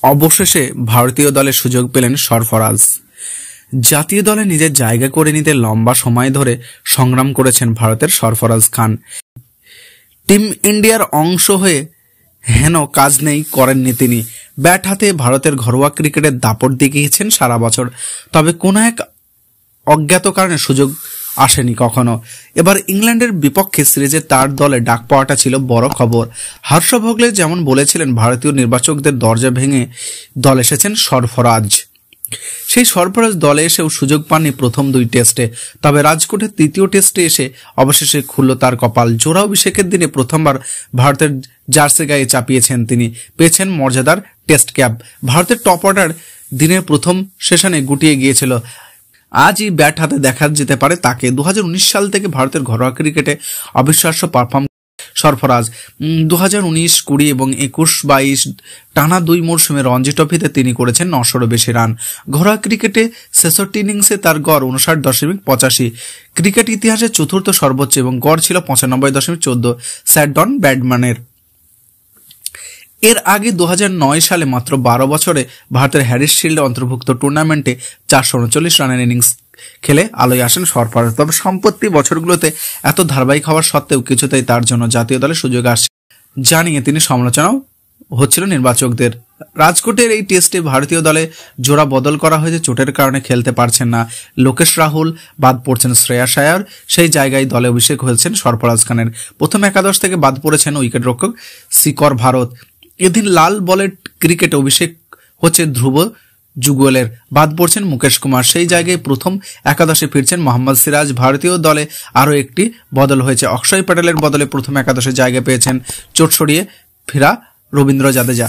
অবশেষে ভারতীয় দলে সুযোগ পেলেন সরফরাজ। জাতীয় দলে নিজের জায়গা করে নিতে লম্বা সময় ধরে সংগ্রাম করেছেন ভারতের সরফরাজ খান। টিম ইন্ডিয়ার অংশ হয়ে হেন কাজ নেই করেননি তিনি। ব্যাট হাতে ভারতের ঘরোয়া ক্রিকেটের দাপট দেখিয়েছেন সারা বছর, তবে কোনো এক অজ্ঞাত কারণে সুযোগ আসেনি কখনো। এবার ইংল্যান্ডের বিপক্ষে সিরিজে তার দলে ডাক পাওয়াটা ছিল বড় খবর। হর্ষ ভোগলে যেমন বলেছিলেন, ভারতীয় নির্বাচকদের দরজা ভেঙে দল এসেছেন সরফরাজ। সেই সরফরাজ দলে এসেও সুযোগ পাননি প্রথম দুই টেস্টে, তবে রাজকোটের তৃতীয় টেস্টে এসে অবশেষে খুলল তার কপাল। জোড়া অভিষেকের দিনে প্রথমবার ভারতের জার্সি গায়ে চাপিয়েছেন তিনি, পেয়েছেন মর্যাদার টেস্ট ক্যাপ। ভারতের টপ অর্ডার দিনের প্রথম সেশনে গুটিয়ে গিয়েছিল। আজই ব্যাট হাতে দেখা যেতে পারে তাকে। 2019 সাল থেকে ভারতের ঘরোয়া ক্রিকেটে অবিশ্বাস্য পারফর্ম সরফরাজ। 2019, 20 এবং 21-22 টানা 2 মরশুমে রঞ্জি ট্রফিতে তিনি করেছেন 900-ও বেশি রান। ঘরোয়া ক্রিকেটে 66 ইনিংসে তার গড় 59.85, ক্রিকেট ইতিহাসে চতুর্থ সর্বোচ্চ এবং গড় ছিল 95.14 স্যার ডন ব্র্যাডম্যানের। এর আগে 2009 সালে মাত্র 12 বছরে ভারতের হ্যারিস শিল্ডে অন্তর্ভুক্ত টুর্নামেন্টে 439 রানের ইনিংস খেলে আলোয় আসেন সরফরাজ। তবে সম্প্রতি বছরগুলোতে এত ধারাবাহিক হওয়ার সত্ত্বেও কিছুতেই তার জন্য জাতীয় দলে সুযোগ আসে জানিয়ে তিনি সমালোচনাও হচ্ছিল নির্বাচকদের। রাজকোটের এই টেস্টে ভারতীয় দলে জোড়া বদল করা হয়েছে, চোটের কারণে খেলতে পারছেন না লোকেশ রাহুল, বাদ পড়ছেন শ্রেয়াস আয়ার। সেই জায়গায় দলে অভিষেক হয়েছেন সরফরাজ খানের। প্রথম একাদশ থেকে বাদ পড়েছেন উইকেটরক্ষক শিকর ভারত। এদিন লাল বলের ক্রিকেটে অভিষেক হচ্ছে ধ্রুব জুগুয়েলের, বাদ পড়ছেন মুকেশ কুমার। সেই জায়গায় প্রথম একাদশে ফিরছেন মোহাম্মদ সিরাজ। ভারতীয় দলে আরও একটি বদল হয়েছে, অক্ষয় প্যাটেলের বদলে প্রথম একাদশে জায়গা পেয়েছেন চোট সরিয়ে ফেরা রবীন্দ্র জাদেজা।